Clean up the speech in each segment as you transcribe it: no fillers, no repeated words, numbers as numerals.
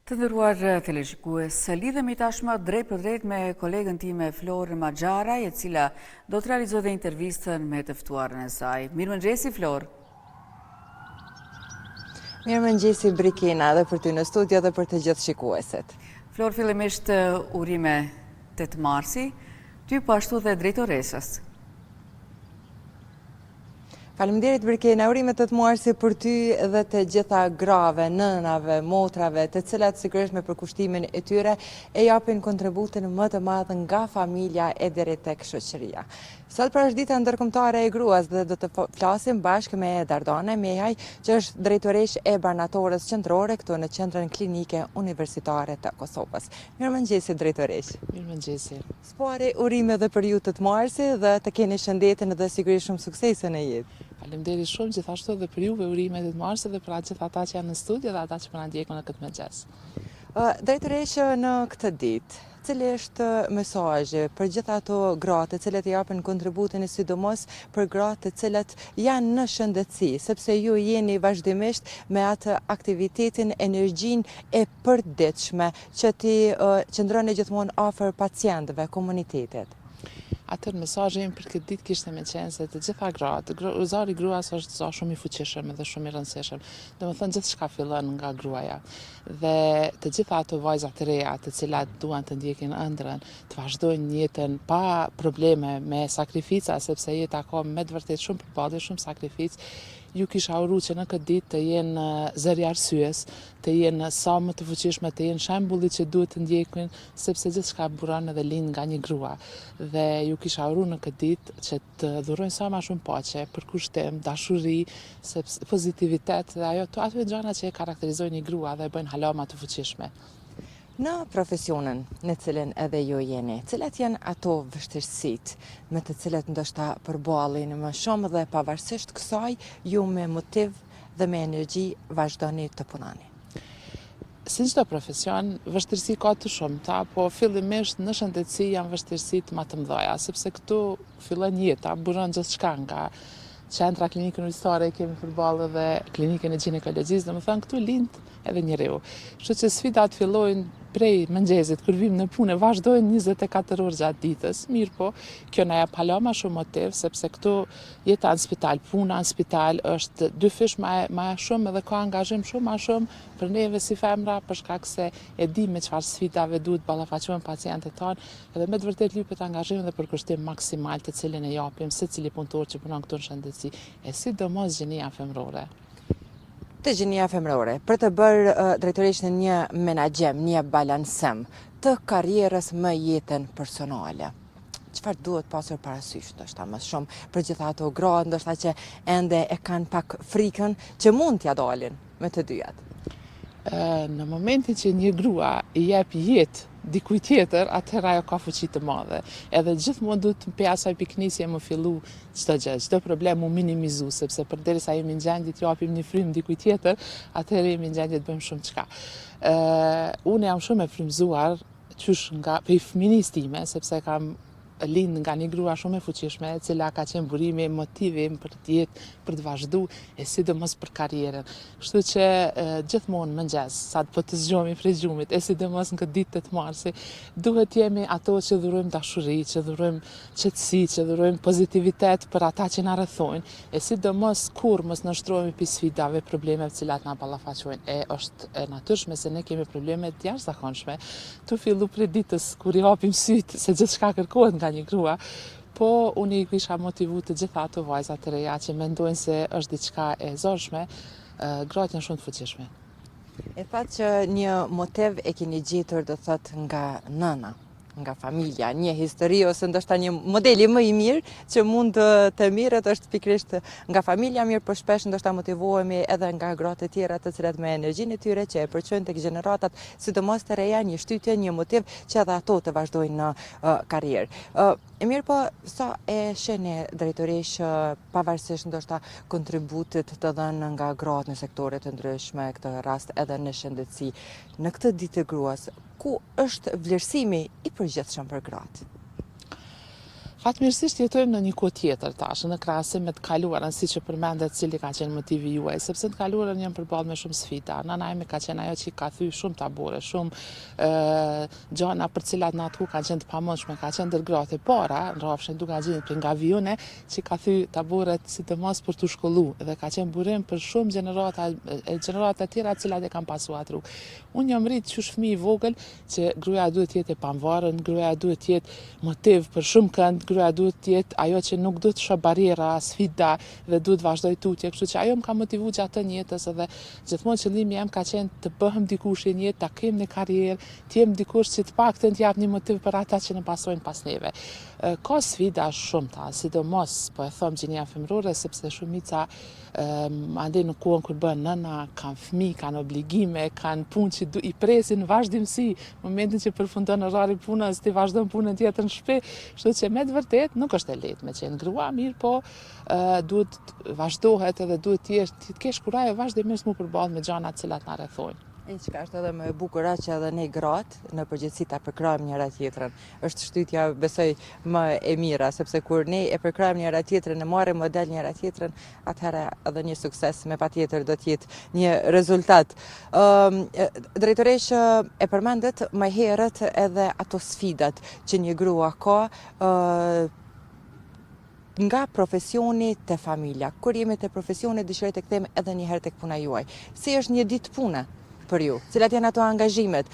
Të nderuar teleshikues, lidhemi tashmë drejt për drejt me kolegën time Flor Maxharaj, e cila do të realizojë intervistën me të ftuarën e saj. Mirëmëngjesi Flor. Mirëmëngjesi Brikina, edhe për ty në studio dhe për të gjithë shikuesit. Flor, fillimisht urime 8 marsi, ty po ashtu dhe drejtoresës. Faleminderit Brikina, urime 8 marsi për ty dhe të gjitha grave, nënave, motrave, të cilat sigurisht me përkushtimin e tyre e japin kontributin më të madh nga familja e deri tek shoqëria. Sot për është dita ndërkombëtare e gruas dhe do të flasim bashkë me Dardane Mehaj, që është drejtoresh e banatorës qendrore këtu në Qendrën Klinike Universitare të Kosovës. Mirëmëngjesi drejtoresh. Mirëmëngjesi. Spari urime dhe për ju 8 marsi dhe të keni shëndetin dhe sigurisht shumë suksese në jetë. Faleminderit shumë, gjithashtu dhe për juve urime 8 marsi dhe për gjithë ata që janë në studio dhe ata që po na ndjekun në këtë mëngjes. Drejtoresh, në këtë ditë, cili është mesazhi për gjithë ato gratë të cilët japin kontributin, sidomos për gratë të cilët janë në shëndetësi, sepse ju jeni vazhdimisht me atë aktivitetin, energjinë e përditshme që ti qëndroni gjithmonë afër pacientëve, komunitetit. Atër mesazhi im për këtë ditë kishte me qenë se të gjitha gratë, zari gruas është zor shumë i fuqishëm dhe shumë i rëndësishëm. Domethënë gjithçka fillon nga gruaja. Dhe të gjitha ato vajza të reja, të cilat duan të ndjekin ëndrrën, të vazhdojnë jetën pa probleme, me sakrifica, sepse jeta ka me të vërtetë shumë përballje, shumë sakrificë. Ju kisha uru që në këtë ditë të jenë zëri arsyes, të jenë sa më të fuqishme, të jenë shembulli që duhet të ndjekin, sepse gjithçka buron edhe lind nga një grua. Dhe ju kisha uru në këtë ditë që të dhurojnë sa më shumë paqe, përkushtim, dashuri, sepse pozitivitet dhe ato gjëra që e karakterizojnë një grua dhe e bëjnë hala më të fuqishme. Në profesionin në cilin edhe ju jeni, cilat janë ato vështirësitë me të cilat ndoshta përballeni më shumë dhe pavarësisht kësaj ju me motiv dhe me energji vazhdoni të punoni? Si çdo profesion, vështirësi ka të shumta, po fillimisht në shëndetësi janë vështirësitë më të mëdha, sepse këtu fillon jeta, buron gjithçka nga Qendra Klinikën Universitare kemi përballë dhe Klinikën e Ginekologjisë, domethënë këtu lind edhe njeriu. Kështu që sfidat fillojnë prej mëngjesit kur vim në punë, vazhdojnë 24 orë gjatë ditës. Mirë po, kjo na jep hala më shumë motiv, sepse këtu jeta në spital, puna në spital është dy fish më shumë edhe ka angazhim shumë më shumë për neve si femra, për shkak se e di me çfarë sfidave duhet ballafaqohen pacientët tanë, edhe me të vërtetë lypet angazhim dhe përkushtim maksimal të cilin e japim secili punëtor që punon këtu në shëndetësi, e sidomos gjenia femrore. Të gjenia femrore, për të bërë drejtoresh në një menaxhem, një balansim të karrierës me jetën personale. Çfarë duhet pasur parasysh, ndoshta më shumë për gjitha ato gratë, ndoshta që ende e kanë pak frikën që mund t'ja dalin me të dyjat? Në momentin që një grua i jep jetë dikujt tjetër, atëherë ajo ka fuqi të madhe. Edhe gjithmonë duhet pe asaj piknisje më fillu çdo gjë, çdo problem u minimizu, sepse përderisa jemi në gjendje të japim një frymë dikujt tjetër, atëherë jemi në gjendje të bëjmë shumë çka. Unë jam shumë e frymzuar qysh nga prej fëminisë time, sepse kam lind nga një grua shumë e fuqishme, e cila ka qenë burimi, motivi për të jetë, për të vazhdu, e sidomos për karrierën. Kështu që gjithmonë mëngjes, sa të po të zgjohemi prej gjumit, e sidomos në këtë ditë 8 marsi, duhet jemi ato që dhurojmë dashuri, që dhurojmë qetësi, që dhurojmë pozitivitet për ata që na rrethojnë, e sidomos kur mos nënshtrohemi pi sfidave, problemeve të cilat na ballafaqojnë. Është e natyrshme se ne kemi probleme të jashtëzakonshme. Tu fillu prej ditës kur i hapim syt se gjithçka kërkohet nga një grua, po unë i kisha motivu të gjitha ato vajza të reja që mendojnë se është diçka e zorshme, gratë janë shumë të fuqishme. E thatë që një motiv e keni gjetur, do thot, nga nëna, nga familja, një histori ose ndoshta një modeli më i mirë që mund të mirët është pikërisht nga familja mirë, por shpesh ndoshta motivohemi edhe nga gratë të tjera të cilat me energjinë e tyre që e përçojnë tek gjeneratat, sidomos të reja, një shtytje, një motiv që edhe ato të vazhdojnë në karrierë. E mirë po, sa e sheni drejtoresh pavarësisht ndoshta kontributit të dhënë nga gratë në sektore të ndryshme, këtë rast edhe në shëndetësi, në këtë ditë të gruas, ku është vlerësimi i përgjithshëm për gratë? Fatmirësisht jetojmë në një kohë tjetër tash, në krahasim me të kaluarën, siç e përmendet cili ka qenë motivi juaj, sepse në të kaluarën jam përballë me shumë sfida. Nana ime ka qenë ajo që ka thyer shumë tabure, shumë gjëna për cilat në atku kanë qenë të pamundshme, ka qenë ndër gratë e para, rrafshin duke gjetur për nga vijone, që ka thyer taburet sidomos për të shkolluar dhe ka qenë burim për shumë gjenerata të tjera të cilat e kanë pasur atë rrugë. Unë jam rrit qysh fëmijë i vogël që gruaja duhet të jetë e pavarur, gruaja duhet të jetë motiv për shumë kënd, gruaja duhet të jetë ajo që nuk duhet të shoh barriera, sfida dhe duhet vazhdoj tutje, kështu që ajo më ka motivuar gjatë të jetës edhe gjithmonë qëllimi jam ka qenë të bëhem dikush në jetë, ta kem në karrierë, të jem dikush që të paktën të jap një motiv për ata që na pasojnë pas neve. Ka sfida shumëta, sidomos po e them gjinia femërore sepse shumica andej në kohën kur bën nëna, kanë fëmijë, kanë obligime, kanë punë që i presin vazhdimsi, momentin që përfundon orari punës, ti vazhdon punën tjetër në shtëpi, kështu që me të vërtet nuk është e lehtë me qenë grua, mirë po duhet vazhdohet edhe duhet të kesh kuraje vazhdimisht mu përballë me gjëra të cilat na rrethojnë. E që ka është edhe më e bukur që edhe ne gratë në përgjithësi ta përkrajmë njëra tjetrën. Është shtytja besoj më e mira, sepse kur ne e përkrajmë njëra tjetrën, e marrim model njëra tjetrën, atëherë edhe një sukses me patjetër do të jetë një rezultat. Drejtoresh e përmendet më herët edhe ato sfidat që një grua ka nga profesioni te familja. Kur jemi te profesioni, dëshiroj të kthejmë edhe një herë tek puna juaj. Si është një ditë pune për ju? Cilat janë ato angazhimet,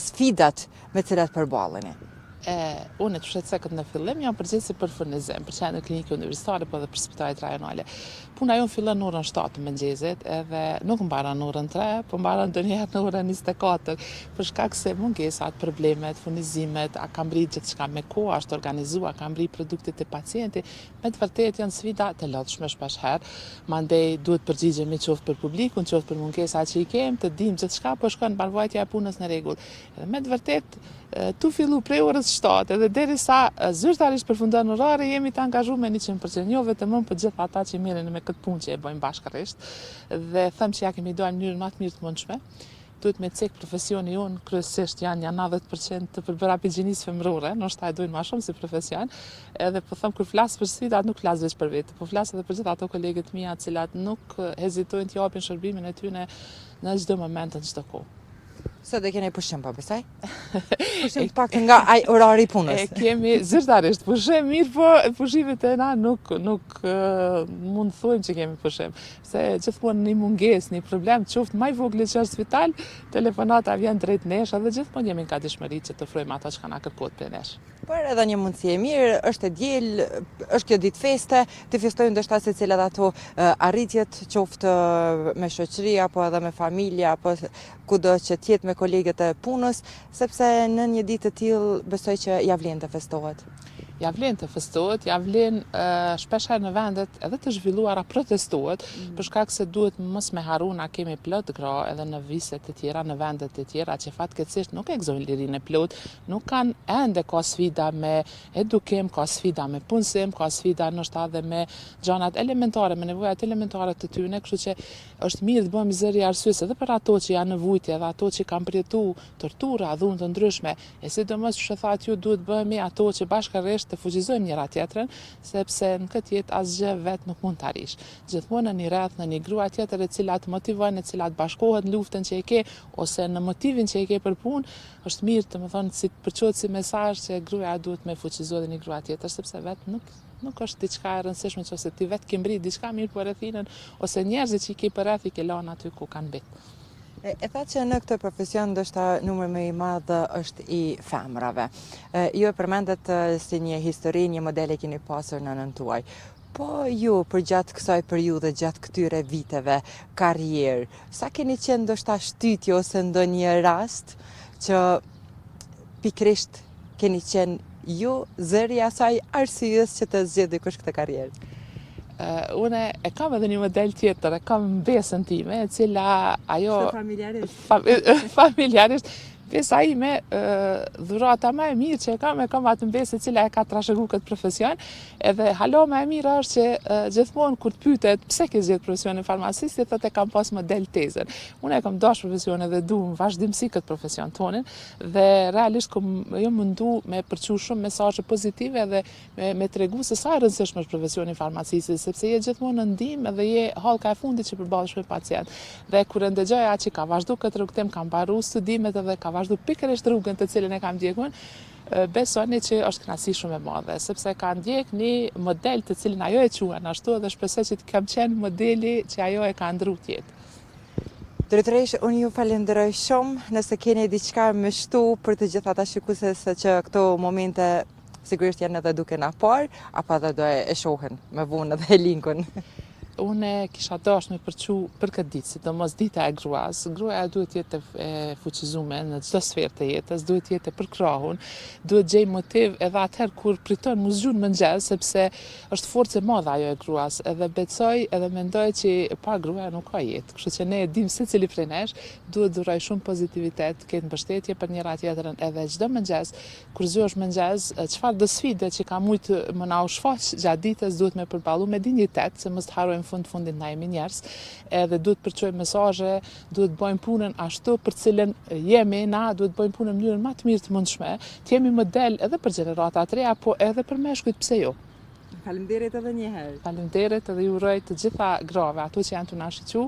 sfidat me cilat përballeni? Unë të shqetësoj këtë në fillim, jam përgjithësi për furnizim, për qenë në klinikë universitare, po dhe për spitalet rajonale. Puna jonë fillon në orën 7 të mëngjesit, edhe nuk mbaron në orën 3, po mbaron ndonjëherë në orën 24, për shkak se mungesat, problemet, furnizimet, a kam bërë gjithçka me kohë, është organizuar, kam bërë produktet e pacientit, me të vërtetë janë sfida të lodhshme shpeshherë. Mandej duhet përgjigjemi qoftë për publikun, qoftë për mungesat që i kem, të dimë gjithçka, po shkon mbarvajtja e punës në rregull. Edhe me të vërtetë tu fillu prej orës 7 edhe derisa zyrtarisht përfundon orari jemi të angazhuar me 100%, jo vetëm për gjithë ata që merren me këtë punë që e bëjmë bashkërisht dhe them që ja kemi dalë në mënyrë më të mirë të mundshme. Duhet me cek profesioni jonë, kryesisht janë 90% të përbërë higienisë femërore, ndoshta e dojnë më shumë si profesion, edhe po them kur flas për sfidat nuk flas vetëm për vete, po flas edhe për gjithë ato kolegët mia të cilat nuk hezitojnë të japin shërbimin e tyre në çdo moment, në çdo kohë. Sot do keni pushim po besoj? Pushim pak nga ai orari i punës. Kemi zyrtarisht pushim, mirë po pushimet e na nuk mund të thojmë që kemi pushim. Se gjithmonë një mungesë, një problem, qoftë më i vogël që është vital, telefonata vjen drejt nesh dhe gjithmonë jemi ka dëshmëri që të ofrojmë ato që na kërkohet për nesh. Por edhe një mundësi e mirë, është e diel, është kjo ditë feste, të festojnë ndoshta se cilat ato arritjet, qoftë me shoqëri apo edhe me familja, apo kudo që të jetë me kolegët e punës, sepse në një ditë të tillë besoj që ja vlen të festohet. Ja vlen të festohet, ja vlen shpeshherë në vendet edhe të zhvilluara protestohet, për shkak se duhet mos me harru na kemi plot gra edhe në viset e tjera, në vendet e tjera që fatkeqësisht nuk e gëzojnë lirinë e plot, nuk kanë ende ka sfida me edukim, ka sfida me punësim, ka sfida ndoshta edhe me gjanat elementare, me nevojat elementare të tyre, kështu që është mirë të bëjmë zëri arsyes edhe për ato që janë në vujtje, edhe ato që kanë përjetuar tortura, dhunë të ndryshme, e sidomos që thatë ju duhet bëhemi ato që bashkërisht të fuqizojmë njëra tjetrën, sepse në këtë jetë asgjë vetë nuk mund të arrish. Gjithmonë në një rreth, në një grua tjetër e cila të motivon, e cila të bashkohet në luftën që e ke, ose në motivin që e ke për punë, është mirë të më thonë si përqohet si mesazh që gruaja duhet me fuqizohet një grua tjetër, sepse vetë nuk është diçka e rëndësishme ose ti vetë ke mbrit diçka mirë për rrethinën, ose njerëzit që i ke për rreth i ke lënë aty ku kanë mbet. E tha që në këtë profesion ndoshta numri më i madh është i femrave. Ju e përmendet si një histori, një model e keni pasur në nënën tuaj. Po ju përgjatë kësaj periudhe, gjatë këtyre viteve karrierë, sa keni qenë ndoshta shtytje ose ndonjë rast që pikrisht keni qenë ju zëri asaj arsyes që të zgjedhë dikush këtë karrierë? Une e kam edhe një model tjetër, e kam mbesën time, e cila ajo... familjarisht? Familjarisht, Mbesa ime, dhurata më e mirë që e kam atë mbesë e cila e ka trashëgu këtë profesion, edhe halo më e mirë është që gjithmonë kur të pytet pse ke zgjedhur profesionin farmacisti, thotë e kam pas model tezën. Unë e kam dash profesionin dhe du në vazhdimsi këtë profesion tonin dhe realisht jo mundu me përqu shumë mesazhe pozitive dhe me tregu se sa e rëndësishme është profesioni farmacisti, sepse je gjithmonë në ndihmë dhe je hallka e fundit që përballesh me pacient. Dhe kur ndëgjoj që ka vazhdu këtë rrugtim, ka mbaruar studimet edhe ka vazhdu pikërisht rrugën të cilën e kam ndjekur, besoni që është kënaqësi shumë e madhe, sepse ka ndjek një model të cilin ajo e quan ashtu dhe shpresoj që të kam qenë modeli që ajo e ka ndru tjetë. Drejtoresh, unë ju falenderoj shumë nëse keni diçka më shtu për të gjithë ata shikueses që këto momente sigurisht janë edhe duke na parë, apo edhe do e shohin me vonë edhe linkun. Unë kisha dash me përqu për këtë ditë, sidomos dita e gruas. Gruaja duhet jetë e fuqizuar në çdo sferë të jetës, duhet jetë e përkrahun, duhet gjej motiv edhe atëherë kur priton mu zgjuar mëngjes, sepse është forcë e madhe ajo e gruas. Edhe besoj edhe mendoj që pa gruaja nuk ka jetë. Kështu që ne e dim secili prej nesh duhet dhuroj shumë pozitivitet, ketë mbështetje për njëra tjetrën edhe çdo mëngjes kur zgjohesh mëngjes, çfarë do sfide që ka mujt më na u shfaq gjatë ditës duhet me përballu me dinjitet, se mos të harrojmë fundit na jemi njerëz, edhe duhet përçojmë mesazhe, duhet bëjmë punën ashtu për cilën jemi na, duhet bëjmë punën në mënyrën më të mirë të mundshme, të jemi model edhe për gjenerata të reja, po edhe për meshkujt, pse jo. Faleminderit edhe një herë. Faleminderit edhe ju uroj të gjitha grave, ato që janë të na shiqu,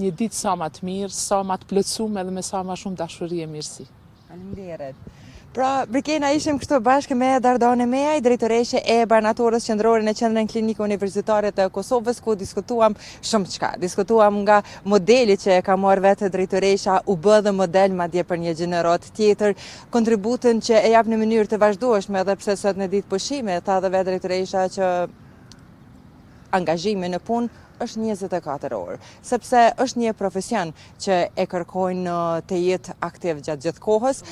një ditë sa më të mirë, sa më të plotësuar edhe me sa më shumë dashuri e mirësi. Faleminderit. Pra, Brikena ishim kështu bashkë me Dardane Meaj, drejtoreshe e Barnatorës qendrore në Qendrën Klinike Universitare të Kosovës, ku diskutuam shumë çka. Diskutuam nga modeli që e ka marrë vetë drejtoresha, u bë dhe model madje për një gjenerat tjetër, kontributin që e jap në mënyrë të vazhdueshme, edhe pse sot në ditë pushime, tha dhe vetë drejtoresha që angazhimi në punë është 24 orë, sepse është një profesion që e kërkojnë të jetë aktiv gjatë gjithë kohës.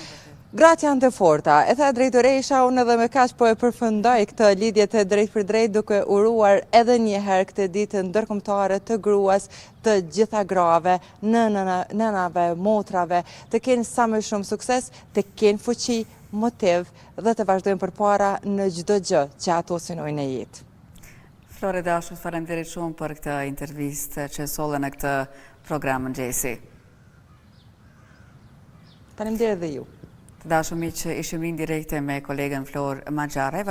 Gratë janë të forta, e tha drejtoresha, unë edhe me kaq po e përfundoj këtë lidhje të drejt për drejt duke uruar edhe një herë këtë ditë ndërkombëtare të gruas, të gjitha grave, nënave, motrave, të kenë sa më shumë sukses, të kenë fuqi, motiv dhe të vazhdojnë përpara në çdo gjë që ato synojnë në jetë. Flore Dashut, faleminderit shumë për këtë intervistë që solle në këtë program mëngjesi. Faleminderit dhe ju. Të dashur miq, ishim rinë direkte me kolegen Florë Maxhara.